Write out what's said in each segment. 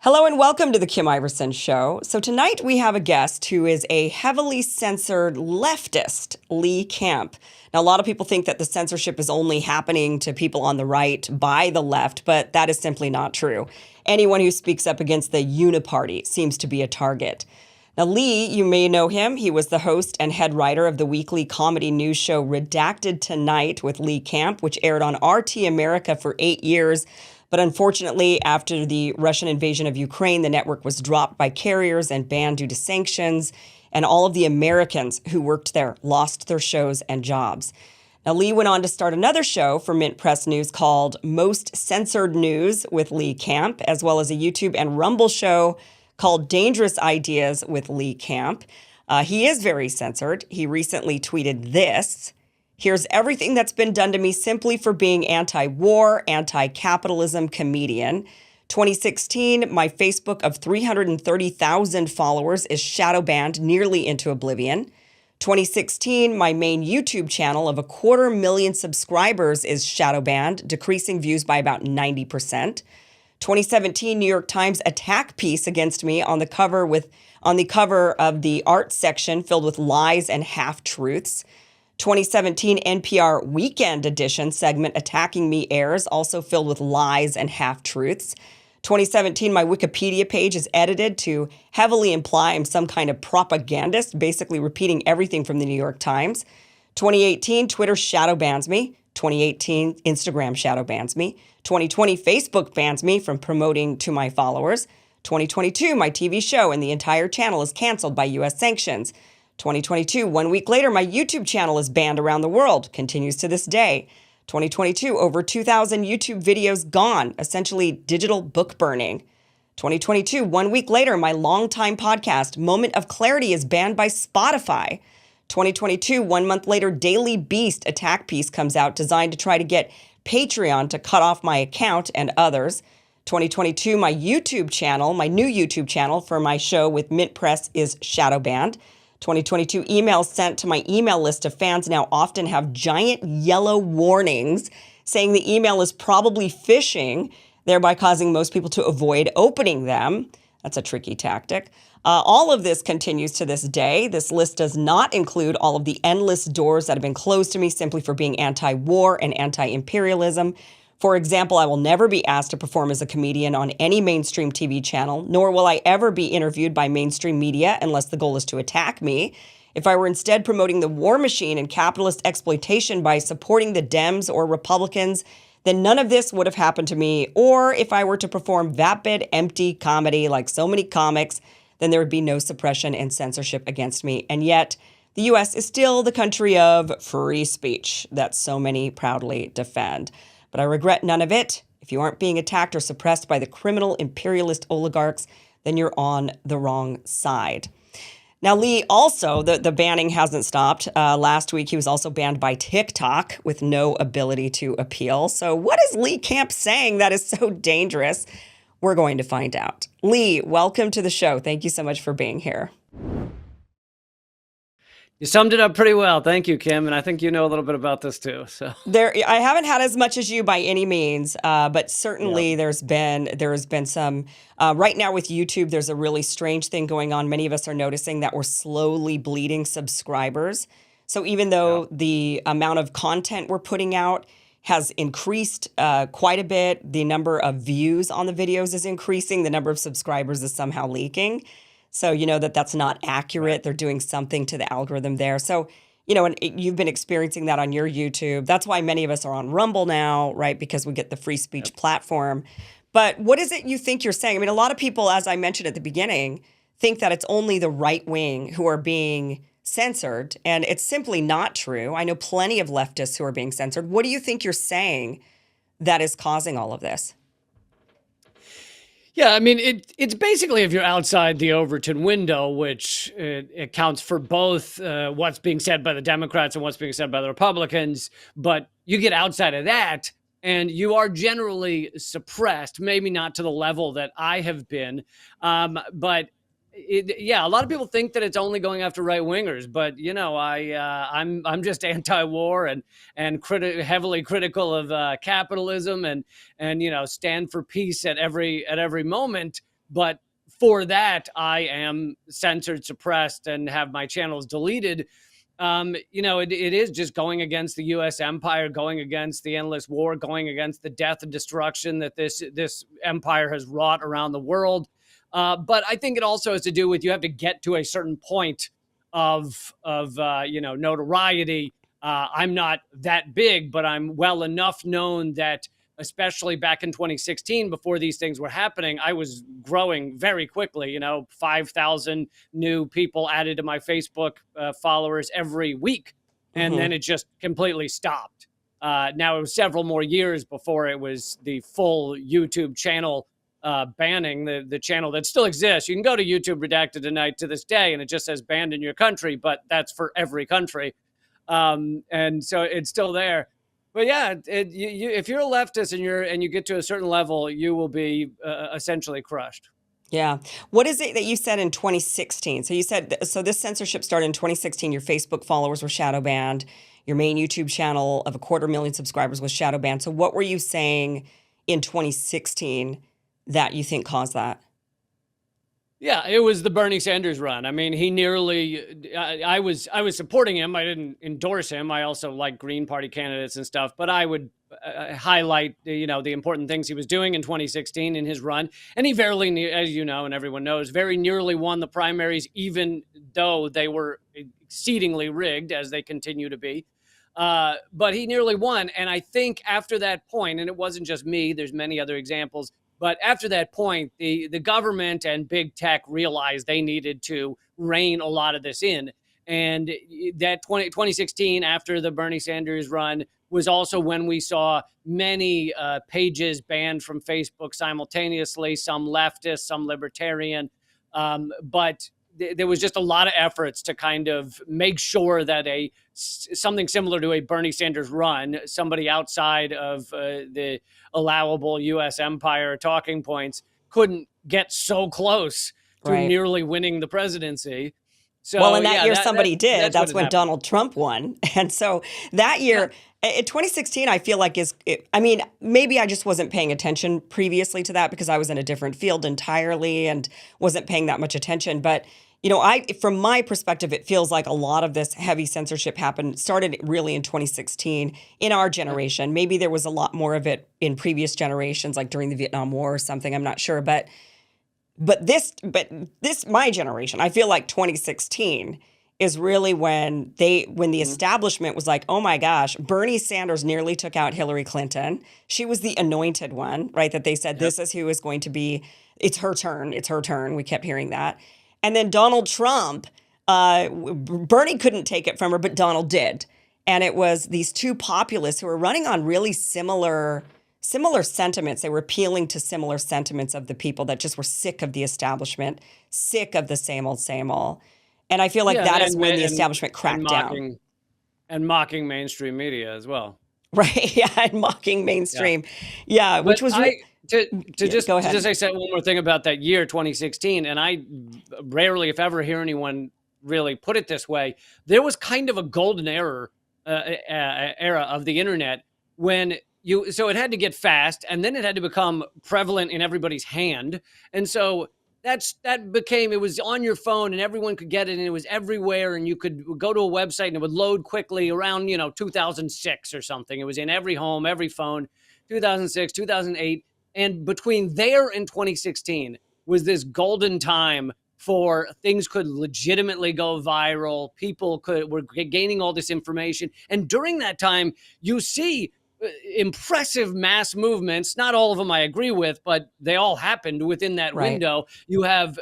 Hello and welcome to the Kim Iversen Show. So tonight we have a guest who is a heavily censored leftist, Lee Camp. Now, a lot of people think that the censorship is only happening to people on the right by the left, but that is simply not true. Anyone who speaks up against the uniparty seems to be a target. Now, Lee, you may know him. He was the host and head writer of the weekly comedy news show Redacted Tonight with Lee Camp, which aired on RT America for 8 years. But unfortunately, after the Russian invasion of Ukraine, the network was dropped by carriers and banned due to sanctions. And all of the Americans who worked there lost their shows and jobs. Now, Lee went on to start another show for Mint Press News called Most Censored News with Lee Camp, as well as a YouTube and Rumble show called Dangerous Ideas with Lee Camp. He is very censored. He recently tweeted this. Here's everything that's been done to me simply for being anti-war, anti-capitalism comedian. 2016, my Facebook of 330,000 followers is shadow banned nearly into oblivion. 2016, my main YouTube channel of 250,000 subscribers is shadow banned, decreasing views by about 90%. 2017, New York Times attack piece against me on the cover of the art section filled with lies and half-truths. 2017 NPR Weekend Edition segment Attacking Me airs, also filled with lies and half-truths. 2017, my Wikipedia page is edited to heavily imply I'm some kind of propagandist, basically repeating everything from the New York Times. 2018, Twitter shadow bans me. 2018, Instagram shadow bans me. 2020, Facebook bans me from promoting to my followers. 2022, my TV show and the entire channel is canceled by U.S. sanctions. 2022, 1 week later, my YouTube channel is banned around the world, continues to this day. 2022, over 2,000 YouTube videos gone, essentially digital book burning. 2022, 1 week later, my longtime podcast, Moment of Clarity, is banned by Spotify. 2022, 1 month later, Daily Beast attack piece comes out designed to try to get Patreon to cut off my account and others. 2022, my YouTube channel, my new YouTube channel for my show with Mint Press is shadow banned. 2022 emails sent to my email list of fans now often have giant yellow warnings saying the email is probably phishing, thereby causing most people to avoid opening them. That's a tricky tactic. All of this continues to this day. This list does not include all of the endless doors that have been closed to me simply for being anti-war and anti-imperialism. For example, I will never be asked to perform as a comedian on any mainstream TV channel, nor will I ever be interviewed by mainstream media unless the goal is to attack me. If I were instead promoting the war machine and capitalist exploitation by supporting the Dems or Republicans, then none of this would have happened to me. Or if I were to perform vapid, empty comedy like so many comics, then there would be no suppression and censorship against me. And yet, the U.S. is still the country of free speech that so many proudly defend. But I regret none of it. If you aren't being attacked or suppressed by the criminal imperialist oligarchs, then you're on the wrong side. Now, Lee, also, the banning hasn't stopped. Last week, he was also banned by TikTok with no ability to appeal. So what is Lee Camp saying that is so dangerous? We're going to find out. Lee, welcome to the show. Thank you so much for being here. You summed it up pretty well. Thank you, Kim. And I think you know a little bit about this too. So I haven't had as much as you by any means, but certainly there has been some. Right now with YouTube, there's a really strange thing going on. Many of us are noticing that we're slowly bleeding subscribers. So even though the amount of content we're putting out has increased quite a bit, the number of views on the videos is increasing, the number of subscribers is somehow leaking. So you know that's not accurate. Right. They're doing something to the algorithm there. So, and you've been experiencing that on your YouTube. That's why many of us are on Rumble now, right? Because we get the free speech platform. But what is it you think you're saying? I mean, a lot of people, as I mentioned at the beginning, think that it's only the right wing who are being censored. And it's simply not true. I know plenty of leftists who are being censored. What do you think you're saying that is causing all of this? Yeah, I mean, it's basically if you're outside the Overton window, which accounts for both what's being said by the Democrats and what's being said by the Republicans. But you get outside of that and you are generally suppressed, maybe not to the level that I have been. But a lot of people think that it's only going after right wingers, but I'm just anti-war and heavily critical of capitalism and stand for peace at every moment. But for that, I am censored, suppressed, and have my channels deleted. It is just going against the U.S. empire, going against the endless war, going against the death and destruction that this empire has wrought around the world. But I think it also has to do with, you have to get to a certain point of notoriety. I'm not that big, but I'm well enough known that, especially back in 2016, before these things were happening, I was growing very quickly. 5,000 new people added to my Facebook followers every week. And then Hmm. it just completely stopped. Now, it was several more years before it was the full YouTube channel banning, the channel that still exists. You can go to YouTube Redacted Tonight to this day, and it just says banned in your country, but that's for every country. And so it's still there. But yeah, if you're a leftist and you get to a certain level, you will be essentially crushed. Yeah. What is it that you said in 2016? So you said, so this censorship started in 2016. Your Facebook followers were shadow banned. Your main YouTube channel of 250,000 subscribers was shadow banned. So what were you saying in 2016 that you think caused that? Yeah, it was the Bernie Sanders run. I mean, he nearly. I was supporting him. I didn't endorse him. I also like Green Party candidates and stuff. But I would highlight, the important things he was doing in 2016 in his run. And he very, as you know, and everyone knows, very nearly won the primaries, even though they were exceedingly rigged, as they continue to be. But he nearly won. And I think after that point, and it wasn't just me, there's many other examples. But after that point, the government and big tech realized they needed to rein a lot of this in. And that 2016, after the Bernie Sanders run, was also when we saw many pages banned from Facebook simultaneously, some leftist, some libertarian. But there was just a lot of efforts to kind of make sure that something similar to a Bernie Sanders run, somebody outside of the allowable U.S. empire talking points, couldn't get so close to Right. nearly winning the presidency. Well, So and that yeah, year somebody did. that's what That's had when happened. Donald Trump won. And so that Yeah. year, in 2016, I feel like I mean, maybe I just wasn't paying attention previously to that because I was in a different field entirely and wasn't paying that much attention. But, from my perspective, it feels like a lot of this heavy censorship started really in 2016 in our generation. Maybe there was a lot more of it in previous generations, like during the Vietnam War or something. I'm not sure. But my generation, I feel like 2016 is really when the Mhm. establishment was like, oh my gosh, Bernie Sanders nearly took out Hillary Clinton. She was the anointed one, right? That they said Yep. this is who is going to be, it's her turn, it's her turn. We kept hearing that. And then Donald Trump, Bernie couldn't take it from her, but Donald did. And it was these two populists who were running on really similar sentiments. They were appealing to similar sentiments of the people that just were sick of the establishment, sick of the same old, same old. And I feel like Yeah, that is when the establishment and cracked down, mocking mainstream media as well. right? Yeah, and mocking Yeah. mainstream. Yeah, which But was, yeah, go to ahead. just say one more thing about that year 2016, and I rarely, if ever, hear anyone really put it this way. There was kind of a golden era of the internet when so it had to get fast, and then it had to become prevalent in everybody's hand, and so it was on your phone and everyone could get it and it was everywhere, and you could go to a website and it would load quickly around 2006 or something. It was in every home, every phone. 2006, 2008. And between there and 2016 was this golden time for things could legitimately go viral. People were gaining all this information. And during that time, you see impressive mass movements. Not all of them I agree with, but they all happened within that Right. window. You have,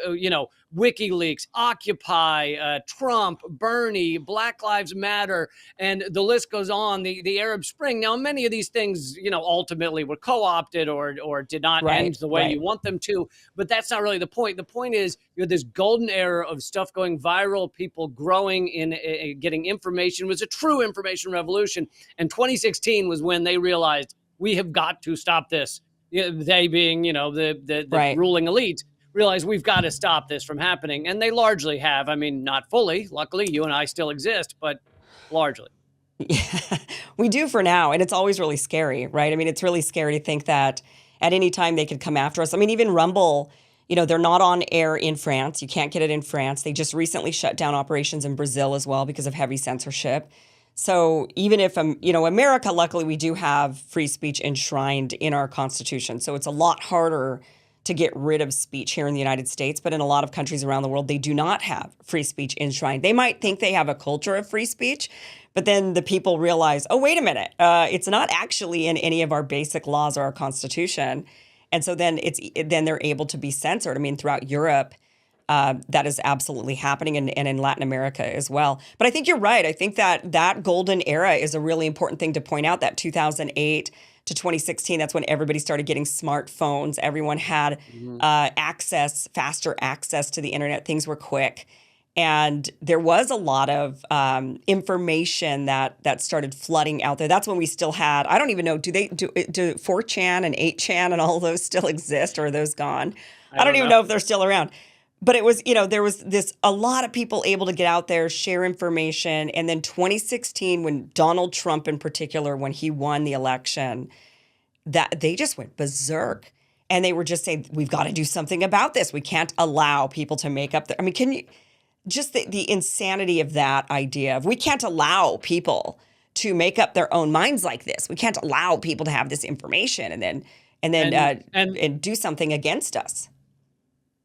WikiLeaks, Occupy, Trump, Bernie, Black Lives Matter, and the list goes on. The Arab Spring. Now, many of these things, ultimately were co-opted or did not end Right. the way you Right. want them to. But that's not really the point. The point is, you had this golden era of stuff going viral, people growing in getting information. It was a true information revolution. And 2016 was when they realized we have got to stop this. They being, the Right. ruling elite, realize we've got to stop this from happening. And they largely have. I mean, not fully. Luckily, you and I still exist, but largely. Yeah, we do for now. And it's always really scary, right? I mean, it's really scary to think that at any time they could come after us. I mean, even Rumble, They're not on air in France. You can't get it in France. They just recently shut down operations in Brazil as well because of heavy censorship. So even if, America, luckily, we do have free speech enshrined in our Constitution. So it's a lot harder to get rid of speech here in the United States. But in a lot of countries around the world, they do not have free speech enshrined. They might think they have a culture of free speech, but then the people realize, oh, wait a minute, it's not actually in any of our basic laws or our Constitution. And so then they're able to be censored. I mean, throughout Europe, that is absolutely happening, and in Latin America as well. But I think you're right. I think that golden era is a really important thing to point out, that 2008 to 2016, that's when everybody started getting smartphones. Everyone had faster access to the internet. Things were quick. And there was a lot of information that started flooding out there. That's when we still had, I don't even know, do 4chan and 8chan and all of those still exist, or are those gone? I don't even know if they're still around. But it was, there was a lot of people able to get out there, share information. And then 2016, when Donald Trump in particular, when he won the election, that they just went berserk. And they were just saying, we've got to do something about this. We can't allow people to make up can you, just the insanity of that idea of, we can't allow people to make up their own minds like this. We can't allow people to have this information and do something against us.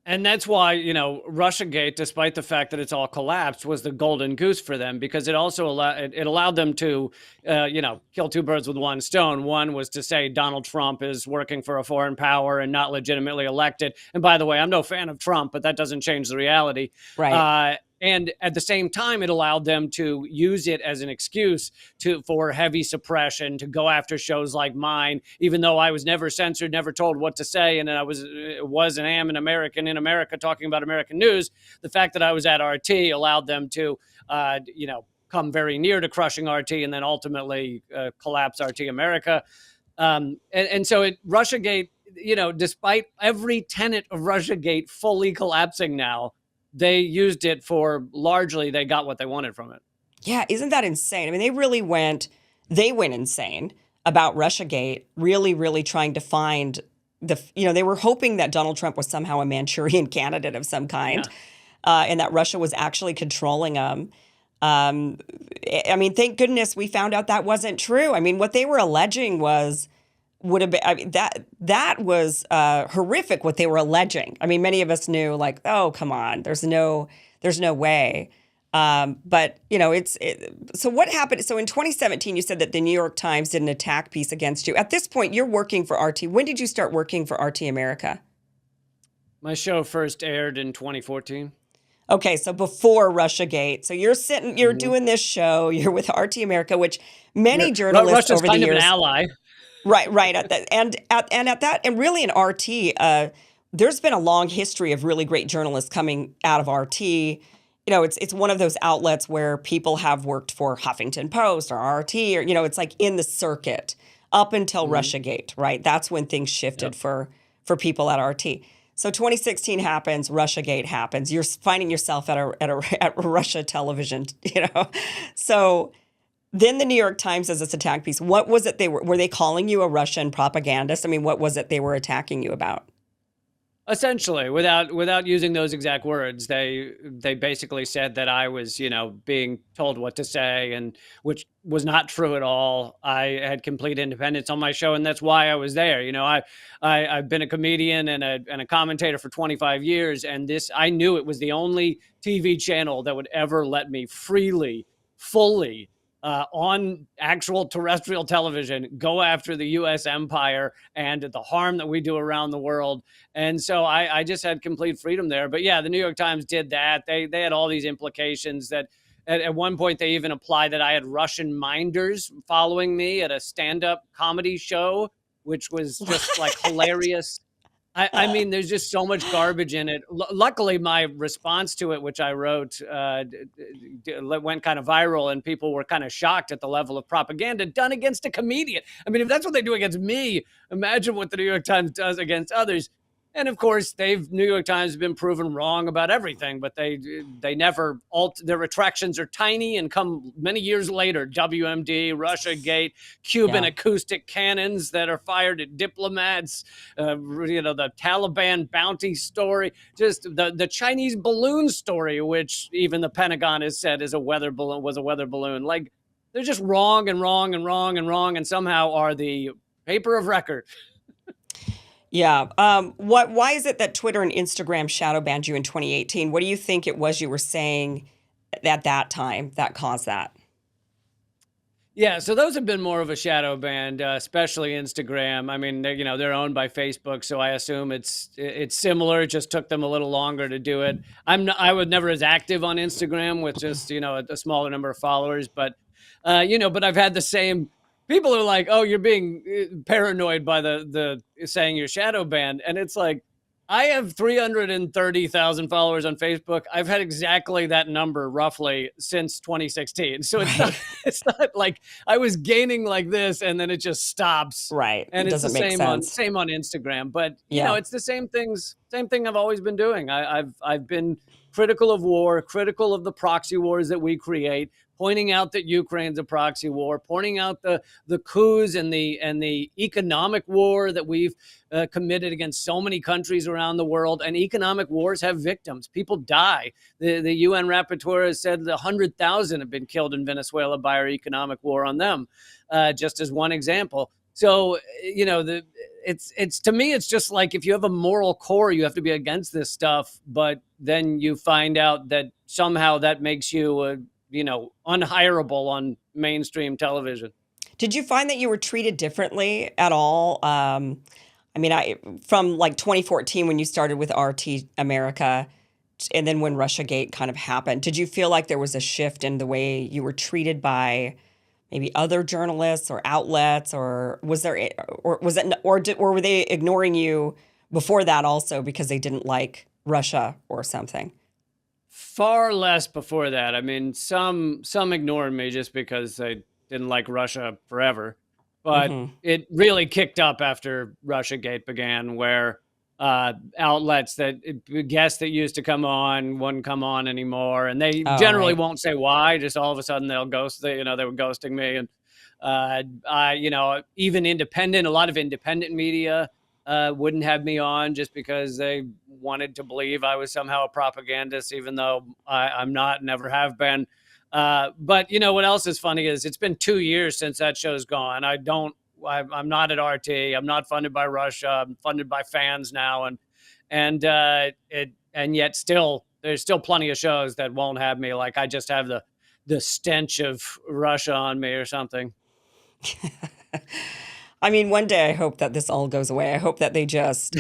And that's why, Russiagate, despite the fact that it's all collapsed, was the golden goose for them, because it also allowed them to, kill two birds with one stone. One was to say Donald Trump is working for a foreign power and not legitimately elected. And by the way, I'm no fan of Trump, but that doesn't change the reality. Right. And at the same time, it allowed them to use it as an excuse for heavy suppression, to go after shows like mine, even though I was never censored, never told what to say, and I was and am an American in America talking about American news. The fact that I was at RT allowed them to, come very near to crushing RT and then ultimately collapse RT America. And so Russiagate, despite every tenet of Russiagate fully collapsing now, they used it for, largely, they got what they wanted from it. Yeah, isn't that insane? I mean, they went insane about Russiagate, really, really trying to find they were hoping that Donald Trump was somehow a Manchurian candidate of some kind, and that Russia was actually controlling them. Thank goodness we found out that wasn't true. I mean, what they were alleging was that was horrific, what they were alleging. I mean, many of us knew, like, oh, come on, there's no way. But so what happened? So in 2017, you said that the New York Times did an attack piece against you. At this point, you're working for RT. When did you start working for RT America? My show first aired in 2014. Okay, so before Russiagate. So you're doing this show, you're with RT America, which many journalists Russia's over the kind years, of an ally. Right. And really in RT, there's been a long history of really great journalists coming out of RT. It's one of those outlets where people have worked for Huffington Post or RT, or it's like in the circuit up until Russiagate, right? That's when things shifted for people at RT. So 2016 happens, Russiagate happens. You're finding yourself at Russia television, So then the New York Times does this attack piece. What was it were they calling you a Russian propagandist? I mean, what was it they were attacking you about? Essentially, without using those exact words, they basically said that I was, being told what to say, and which was not true at all. I had complete independence on my show, and that's why I was there. I've been a comedian and a commentator for 25 years, and I knew it was the only TV channel that would ever let me freely, fully, on actual terrestrial television, go after the U.S. empire and the harm that we do around the world. And so I just had complete freedom there. But yeah, the New York Times did that. They had all these implications that at one point they even implied that I had Russian minders following me at a stand-up comedy show, which was just like hilarious. I mean, there's just so much garbage in it. Luckily, my response to it, which I wrote, went kind of viral, and people were kind of shocked at the level of propaganda done against a comedian. I mean, if that's what they do against me, imagine what the New York Times does against others. And of course, New York Times has been proven wrong about everything, but they never their retractions are tiny and come many years later. WMD, Russiagate, Cuban Yeah. acoustic cannons that are fired at diplomats, the Taliban bounty story, just the Chinese balloon story, which even the Pentagon has said is was a weather balloon. Like, they're just wrong and wrong and wrong and wrong, and somehow are the paper of record. Yeah. Why is it that Twitter and Instagram shadow banned you in 2018? What do you think it was you were saying at that time that caused that? Yeah, so those have been more of a shadow band, especially Instagram. I mean, they're owned by Facebook, so I assume it's similar. It just took them a little longer to do it. I was never as active on Instagram with just a smaller number of followers, but but I've had the same. People are like, "Oh, you're being paranoid by the saying you're shadow banned," and it's like, I have 330,000 followers on Facebook. I've had exactly that number roughly since 2016. So it's not Right. it's not like I was gaining like this and then it just stops. Right. And It it's the doesn't make sense. same on Instagram. But Yeah. it's the same thing I've always been doing. I've been critical of war, critical of the proxy wars that we create, pointing out that Ukraine's a proxy war, pointing out the coups and the economic war that we've committed against so many countries around the world. And economic wars have victims. People die. The UN rapporteur has said 100,000 have been killed in Venezuela by our economic war on them, just as one example. So, it's to me, it's just like, if you have a moral core, you have to be against this stuff. But then you find out that somehow that makes you, unhireable on mainstream television. Did you find that you were treated differently at all? From like 2014 when you started with RT America, and then when Russiagate kind of happened, did you feel like there was a shift in the way you were treated by maybe other journalists or outlets, or was there, or was it, or were they ignoring you before that also because they didn't like Russia or something? Far less before that. I mean, some ignored me just because they didn't like Russia forever. But Hmm. it really kicked up after Russiagate began, where outlets guests that used to come on wouldn't come on anymore, and they Oh, generally right. won't say why. Just all of a sudden they'll ghost. They were ghosting me, and even a lot of independent media wouldn't have me on just because they wanted to believe I was somehow a propagandist, even though I'm not, never have been. But what else is funny is it's been 2 years since that show's gone. I'm not at RT. I'm not funded by Russia. I'm funded by fans now, and yet still there's still plenty of shows that won't have me. Like, I just have the stench of Russia on me or something. I mean, one day I hope that this all goes away. I hope that they just,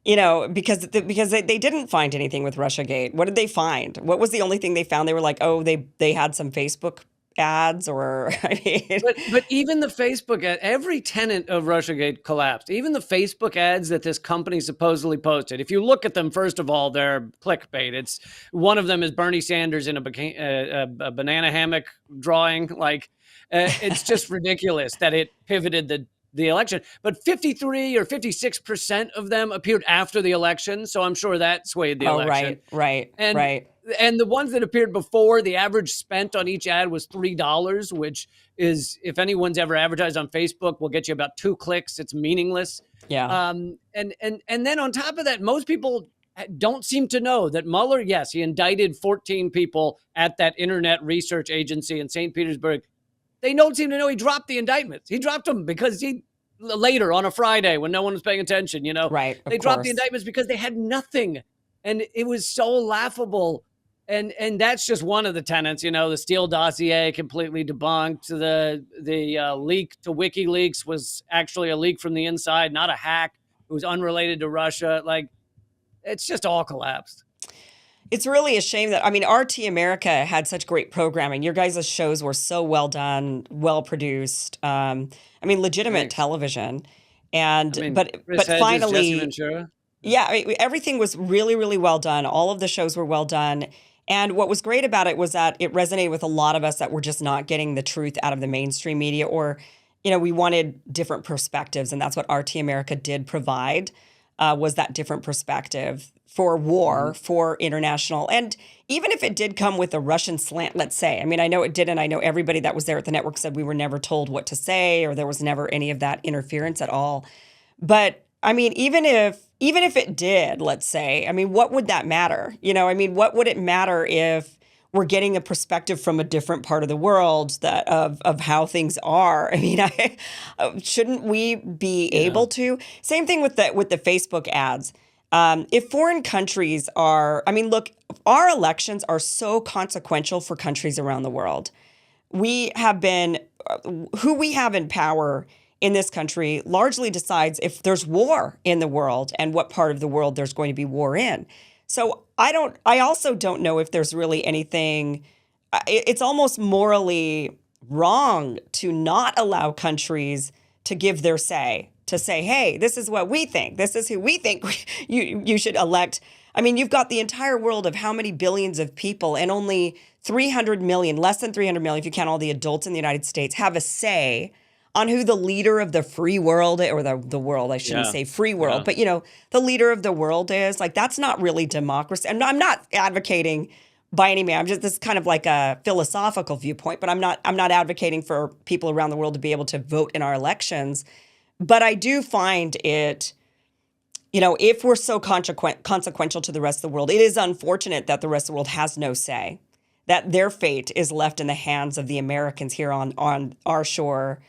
because they didn't find anything with Russiagate. What did they find? What was the only thing they found? They were like, oh, they had some Facebook ads, or I mean, But even the Facebook every tenant of Russiagate collapsed. Even the Facebook ads that this company supposedly posted. If you look at them, first of all, they're clickbait. It's one of them is Bernie Sanders in a banana hammock drawing. Like, it's just ridiculous that it pivoted the election. But 53 or 56% of them appeared after the election, so I'm sure that swayed the oh, election. right, right, And right. and the ones that appeared before, the average spent on each ad was $3, which is, if anyone's ever advertised on Facebook, will get you about 2 clicks. It's meaningless. Yeah. And then on top of that, most people don't seem to know that Mueller, yes, he indicted 14 people at that internet research agency in St. Petersburg. They don't seem to know he dropped the indictments. He dropped them because later on a Friday when no one was paying attention, Right, of they dropped the course. indictments because they had nothing. And it was so laughable. And that's just one of the tenets, the Steele dossier completely debunked. The leak to WikiLeaks was actually a leak from the inside, not a hack. It was unrelated to Russia. Like, it's just all collapsed. It's really a shame that, I mean, RT America had such great programming. Your guys' shows were so well done, well produced. I mean, legitimate Thanks. television. I mean, Chris But Hedges, Jesse finally, Ventura. yeah, I mean, everything was really, really well done. All of the shows were well done. And what was great about it was that it resonated with a lot of us that were just not getting the truth out of the mainstream media, or, we wanted different perspectives. And that's what RT America did provide. was that different perspective for war, for international. And even if it did come with a Russian slant, let's say, I mean, I know it didn't. I know everybody that was there at the network said we were never told what to say, or there was never any of that interference at all. But I mean, even if it did, let's say, I mean, what would that matter? You know, I mean, what would it matter if we're getting a perspective from a different part of the world that of how things are? I mean, shouldn't we be able to? Same thing with the Facebook ads. If foreign countries are, I mean, look, our elections are so consequential for countries around the world. We have been, who we have in power in this country largely decides if there's war in the world and what part of the world there's going to be war in. So I also don't know if there's really anything, it's almost morally wrong to not allow countries to give their say, to say, hey, this is what we think. This is who we think you should elect. I mean, you've got the entire world of how many billions of people, and only 300 million, less than 300 million, if you count all the adults in the United States, have a say on who the leader of the free world, or the world, I shouldn't say free world, but, you know, the leader of the world is. Like, that's not really democracy. And I'm not advocating by any means. This is kind of like a philosophical viewpoint, but I'm not advocating for people around the world to be able to vote in our elections. But I do find it, you know, if we're so consequential to the rest of the world, it is unfortunate that the rest of the world has no say, that their fate is left in the hands of the Americans here on our shore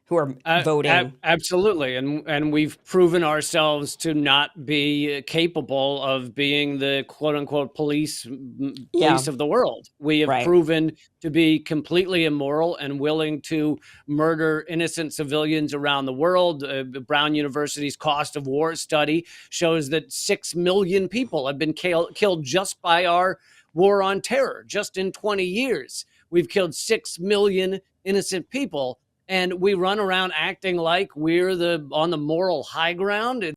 who are voting. Absolutely. And we've proven ourselves to not be capable of being the quote unquote police of the world. We have proven to be completely immoral and willing to murder innocent civilians around the world. Brown University's cost of war study shows that 6 million people have been killed just by our war on terror. Just in 20 years, we've killed 6 million innocent people. And we run around acting like we're on the moral high ground.